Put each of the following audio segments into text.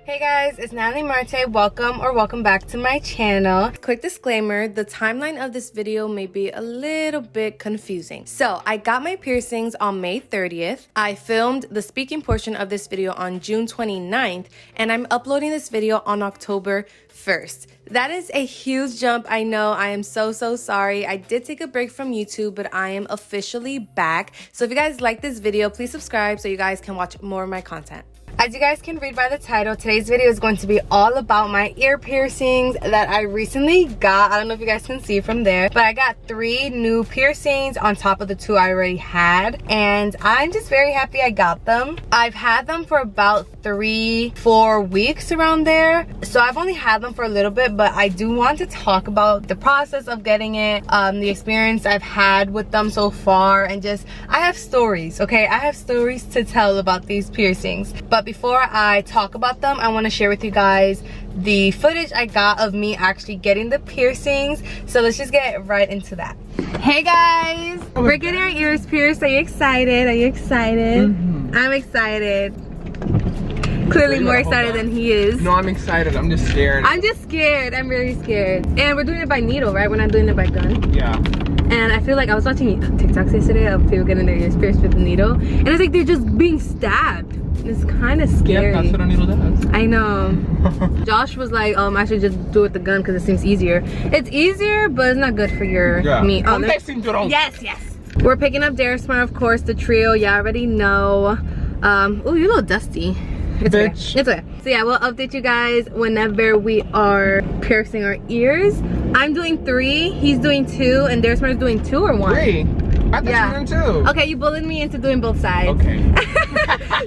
Hey guys, it's Natalie Marte. Welcome back to my channel. Quick disclaimer, the timeline of this video may be a little bit confusing. So I got my piercings on May 30th. I filmed the speaking portion of this video on June 29th, and I'm uploading this video on October 1st. That is a huge jump. I know. I am so sorry. I did take a break from YouTube, but I am officially back. So if you guys like this video, please subscribe so you guys can watch more of my content. As you guys can read by the title, today's video is going to be all about my ear piercings that I recently got. I don't know if you guys can see from there, but I got 3 new piercings on top of the 2 I already had, and I'm just very happy I got them. I've had them for about 3-4 weeks around there, so I've only had them for a little bit, but I do want to talk about the process of getting it, the experience I've had with them so far, and just I have stories, okay? I have stories to tell about these piercings. But before I talk about them, I want to share with you guys the footage I got of me actually getting the piercings. So let's just get right into that. Hey guys, we're getting our ears pierced. Are you excited? Are you excited? I'm excited. Clearly more excited than he is. No, I'm excited. I'm just scared. I'm just scared. I'm very scared. And we're doing it by needle, right? We're not doing it by gun. Yeah. And I feel like I was watching TikToks yesterday of people getting their ears pierced with a needle, and it's like they're just being stabbed. It's kind of scary. Yeah, that's what a needle does. I know. Josh was like, I should just do it with the gun because it seems easier. It's easier, but it's not good for your meat. Oh, yes. We're picking up Daresmar, of course, the trio. You already know. Oh, you're a little dusty. It's okay. It's okay. So yeah, we'll update you guys whenever we are piercing our ears. I'm doing 3, he's doing 2, and Daresmar's doing 2 or 1? 3. I thought you were doing 2. Okay, you bullied me into doing both sides. Okay.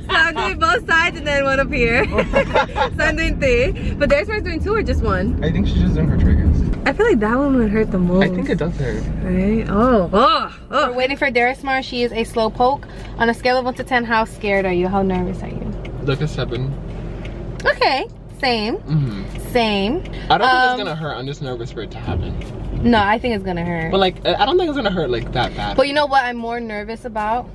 So I'm doing both sides and then 1 up here. So I'm doing 3. But Daresmar's doing 2 or just 1? I think she's just doing her triggers. I feel like that one would hurt the most. I think it does hurt. Right? Oh. We're waiting for Daresmar. She is a slow poke. On a scale of 1 to 10, how scared are you? How nervous are you? Like a 7. Okay. Same. Same. I don't think it's gonna hurt. I'm just nervous for it to happen. No, I think it's gonna hurt. But like, I don't think it's gonna hurt like that bad. But you know what I'm more nervous about?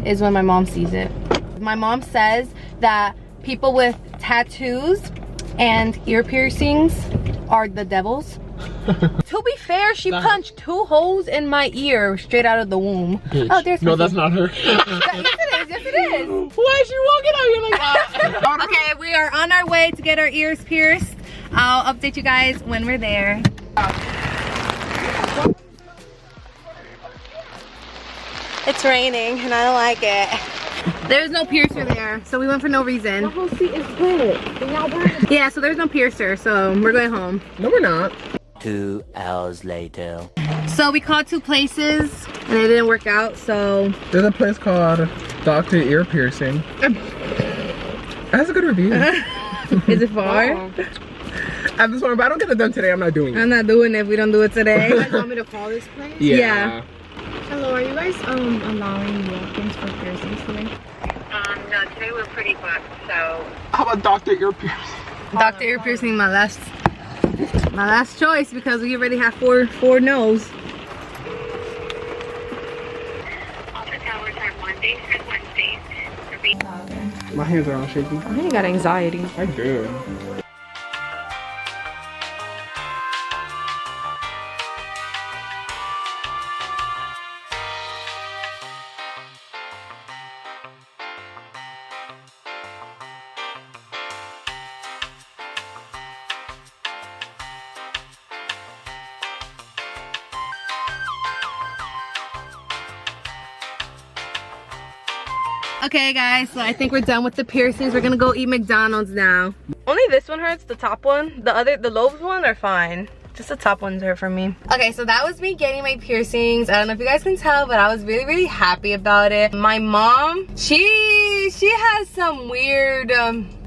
Is when my mom sees it. My mom says that people with tattoos and ear piercings are the devils. To be fair, she punched 2 holes in my ear straight out of the womb. Bitch. Oh, there's no, that's not her. Yes, it is. Why is she walking out here like that? Okay, we are on our way to get our ears pierced. I'll update you guys when we're there. It's raining and I don't like it. There's no piercer there, so we went for no reason. The whole seat is split. Yeah, so there's no piercer, so we're going home. No, we're not. 2 hours later. So we called 2 places and it didn't work out, so. There's a place called Dr. Ear Piercing. It has a good review. Is it far? At this point, but I don't get it done today. I'm not doing it. I'm not doing it if we don't do it today. You guys want me to call this place? Yeah. Hello, are you guys allowing walk-ins for piercings today? No, today we're pretty booked, so. How about Dr. Ear Piercing? Dr. Ear Piercing, my last choice because we already have four no's. Office hours are Mondays and Wednesdays. My hands are all shaky. I think I got anxiety. I do. Okay guys, so I think we're done with the piercings. We're gonna go eat McDonald's now. Only this one hurts, the top one. The lobes one are fine. Just the top ones hurt for me. Okay, so that was me getting my piercings. I don't know if you guys can tell, but I was really happy about it. My mom, she has some weird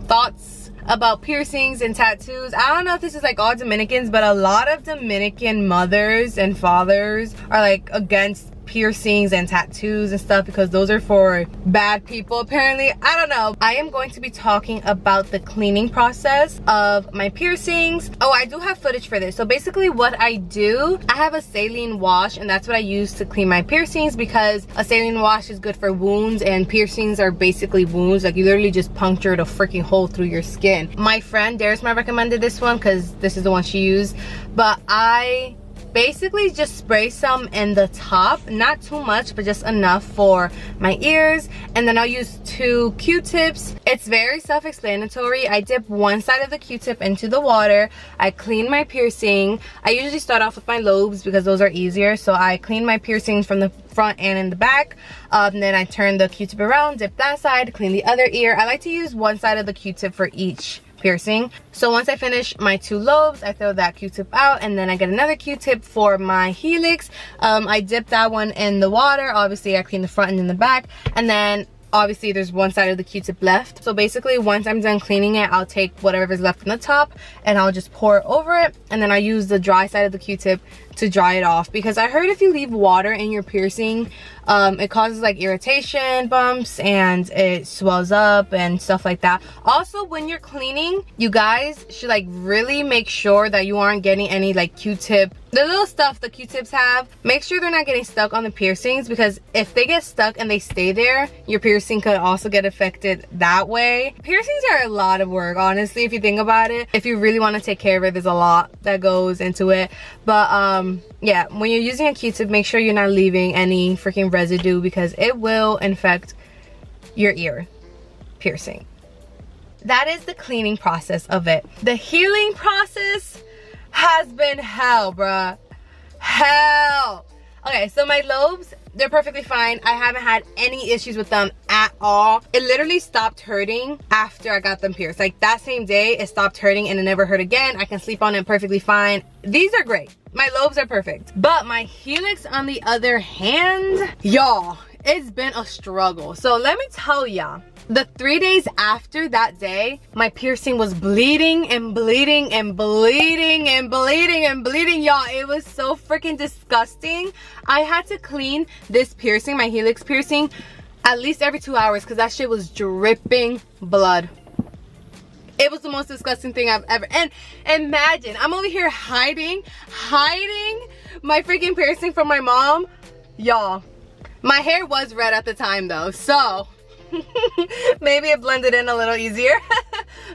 thoughts about piercings and tattoos. I don't know if this is like all Dominicans, but a lot of Dominican mothers and fathers are like against piercings and tattoos and stuff, because those are for bad people apparently. I don't know. I am going to be talking about the cleaning process of my piercings. Oh, I do have footage for this. So basically what I do, I have a saline wash, and that's what I use to clean my piercings, because a saline wash is good for wounds, and piercings are basically wounds. Like, you literally just punctured a freaking hole through your skin. My friend Darisma recommended this one because this is the one she used, but I basically just spray some in the top, not too much, but just enough for my ears, and then I'll use 2 Q-tips. It's very self-explanatory. I dip one side of the Q-tip into the water, I clean my piercing. I usually start off with my lobes because those are easier, so I clean my piercings from the front and in the back. Then I turn the Q-tip around, dip that side, clean the other ear. I like to use one side of the Q-tip for each piercing. So once I finish my 2 lobes, I throw that Q-tip out, and then I get another Q-tip for my helix. I dip that one in the water. Obviously I clean the front and then the back, and then obviously there's one side of the Q-tip left. So basically once I'm done cleaning it, I'll take whatever's left on the top and I'll just pour it over it, and then I use the dry side of the Q-tip to dry it off, because I heard if you leave water in your piercing, it causes like irritation bumps and it swells up and stuff like that. Also, when you're cleaning, you guys should like really make sure that you aren't getting any like Q-tip, the little stuff the Q-tips have. Make sure they're not getting stuck on the piercings, because if they get stuck and they stay there, your piercing could also get affected that way. Piercings are a lot of work, honestly, if you think about it. If you really want to take care of it, there's a lot that goes into it. But yeah, when you're using a Q-tip, make sure you're not leaving any freaking residue, because it will infect your ear piercing. That is the cleaning process of it. The healing process has been hell, bruh. Hell. Okay, so my lobes, they're perfectly fine. I haven't had any issues with them at all. It literally stopped hurting after I got them pierced. Like, that same day, it stopped hurting and it never hurt again. I can sleep on it perfectly fine. These are great. My lobes are perfect. But my helix, on the other hand, y'all, it's been a struggle. So let me tell y'all, the 3 days after that day, my piercing was bleeding and bleeding and bleeding and bleeding and bleeding, y'all. It was so freaking disgusting. I had to clean this piercing, my helix piercing, at least every 2 hours, because that shit was dripping blood. It was the most disgusting thing I've ever. And imagine, I'm over here hiding my freaking piercing from my mom. Y'all, my hair was red at the time though, so maybe it blended in a little easier.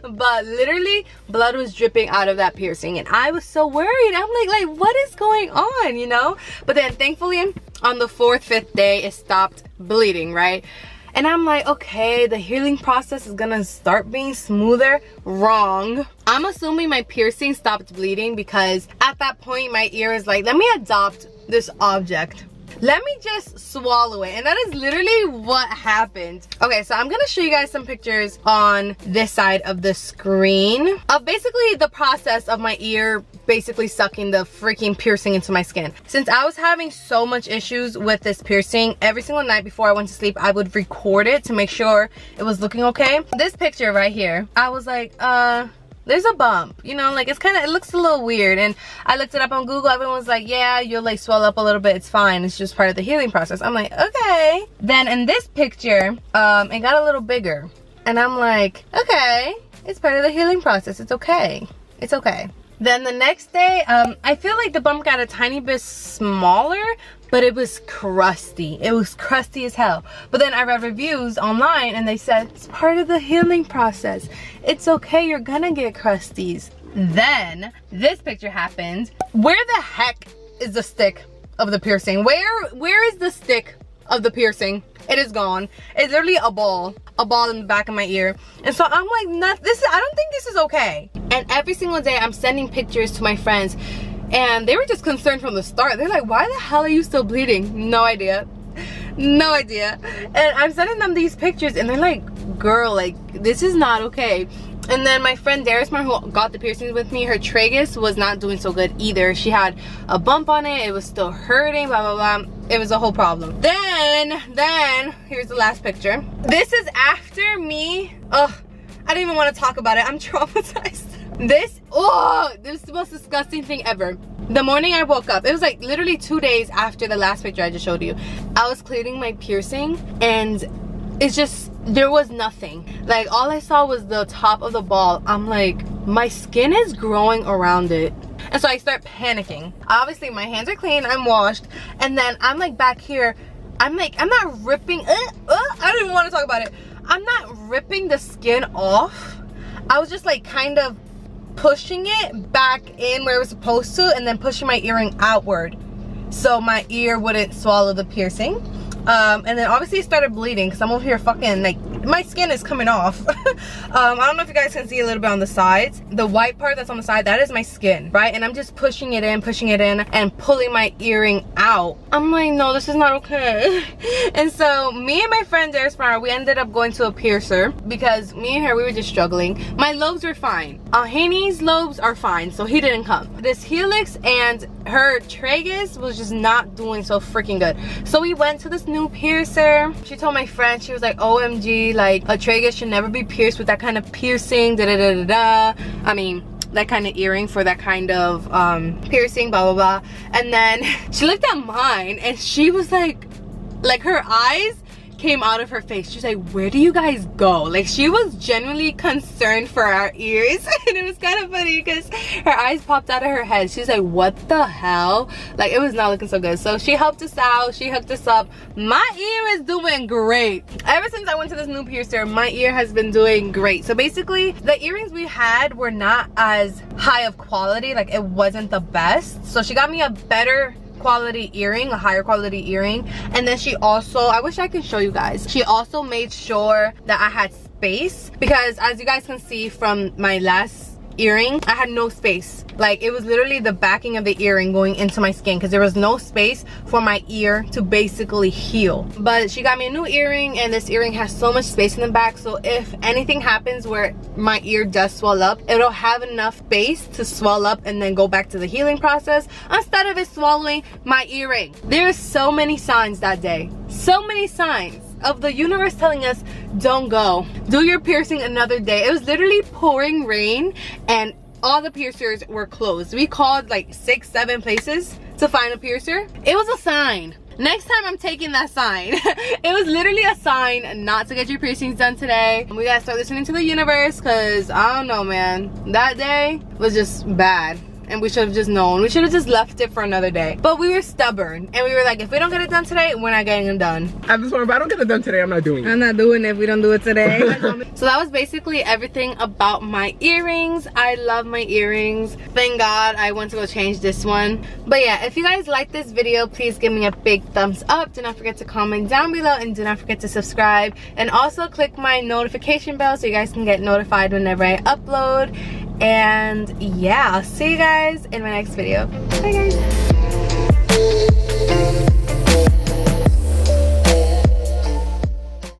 But literally blood was dripping out of that piercing, and I was so worried. I'm like what is going on, you know? But then thankfully on the 4th, 5th day, it stopped bleeding, right? And I'm like, okay, the healing process is gonna start being smoother. Wrong. I'm assuming my piercing stopped bleeding, because at that point my ear is like, let me adopt this object, let me just swallow it. And that is literally what happened. Okay, so I'm gonna show you guys some pictures on this side of the screen of basically the process of my ear basically sucking the freaking piercing into my skin. Since I was having so much issues with this piercing, every single night before I went to sleep, I would record it to make sure it was looking okay. This picture right here, I was like, there's a bump, you know, like it's kind of, it looks a little weird. And I looked it up on Google. Everyone's like, yeah, you'll like swell up a little bit, it's fine, it's just part of the healing process. I'm like, okay. Then in this picture, it got a little bigger, and I'm like, okay, it's part of the healing process, it's okay, it's okay. Then the next day, I feel like the bump got a tiny bit smaller, but it was crusty. It was crusty as hell. But then I read reviews online and they said, it's part of the healing process, it's okay, you're gonna get crusties. Then this picture happened. Where the heck is the stick of the piercing? Where is the stick of the piercing? It is gone. It's literally a ball in the back of my ear. And so I'm like, I don't think this is okay. And every single day I'm sending pictures to my friends, and they were just concerned from the start. They're like, why the hell are you still bleeding? No idea. No idea. And I'm sending them these pictures and they're like, girl, like, this is not okay. And then my friend Darisma, who got the piercings with me, her tragus was not doing so good either. She had a bump on it, it was still hurting, blah blah blah. It was a whole problem. Then here's the last picture. This is after me. Ugh, I don't even want to talk about it. I'm traumatized. This is the most disgusting thing ever. The morning I woke up, it was like literally 2 days after the last picture I just showed you. I was cleaning my piercing and it's just, there was nothing. Like all I saw was the top of the ball. I'm like, my skin is growing around it. And so I start panicking. Obviously my hands are clean, I'm washed. And then I'm like back here, I'm not ripping, I don't even want to talk about it. I'm not ripping the skin off. I was just like kind of pushing it back in where it was supposed to and then pushing my earring outward so my ear wouldn't swallow the piercing. And then obviously it started bleeding because I'm over here fucking like, my skin is coming off. I don't know if you guys can see a little bit on the sides. The white part that's on the side, that is my skin, right? And I'm just pushing it in and pulling my earring out. I'm like, no, this is not okay. And so me and my friend Darismara, we ended up going to a piercer because me and her, we were just struggling. My lobes were fine. Haney's lobes are fine, so he didn't come. This helix and her tragus was just not doing so freaking good. So we went to this new piercer. She told my friend, she was like, OMG, like a tragus should never be pierced with that kind of piercing, da da da da da. I mean, that kind of earring for that kind of piercing, blah blah blah. And then she looked at mine and she was like her eyes came out of her face. She's like, where do you guys go? Like she was genuinely concerned for our ears. And it was kind of funny because her eyes popped out of her head. She's like, what the hell? Like it was not looking so good. So she helped us out, she hooked us up. My ear is doing great. Ever since I went to this new piercer, my ear has been doing great. So basically the earrings we had were not as high of quality, like it wasn't the best. So she got me a better quality earring, a higher quality earring. And then she also, I wish I could show you guys, she also made sure that I had space, because as you guys can see from my last earring, I had no space. Like it was literally the backing of the earring going into my skin because there was no space for my ear to basically heal. But she got me a new earring and this earring has so much space in the back, so if anything happens where my ear does swell up, it'll have enough space to swell up and then go back to the healing process instead of it swallowing my earring. There are so many signs that day, so many signs of the universe telling us, don't go, do your piercing another day. It was literally pouring rain and all the piercers were closed. We called like 6-7 places to find a piercer. It was a sign. Next time I'm taking that sign. It was literally a sign not to get your piercings done today. We gotta start listening to the universe because I don't know, man, that day was just bad. And we should have just known. We should have just left it for another day. But we were stubborn. And we were like, if we don't get it done today, we're not getting it done. At this point, if I don't get it done today, I'm not doing it. I'm not doing it if we don't do it today. So that was basically everything about my earrings. I love my earrings. Thank God I went to go change this one. But yeah, if you guys like this video, please give me a big thumbs up. Do not forget to comment down below and do not forget to subscribe. And also click my notification bell so you guys can get notified whenever I upload. And yeah, I'll see you guys in my next video. Bye guys.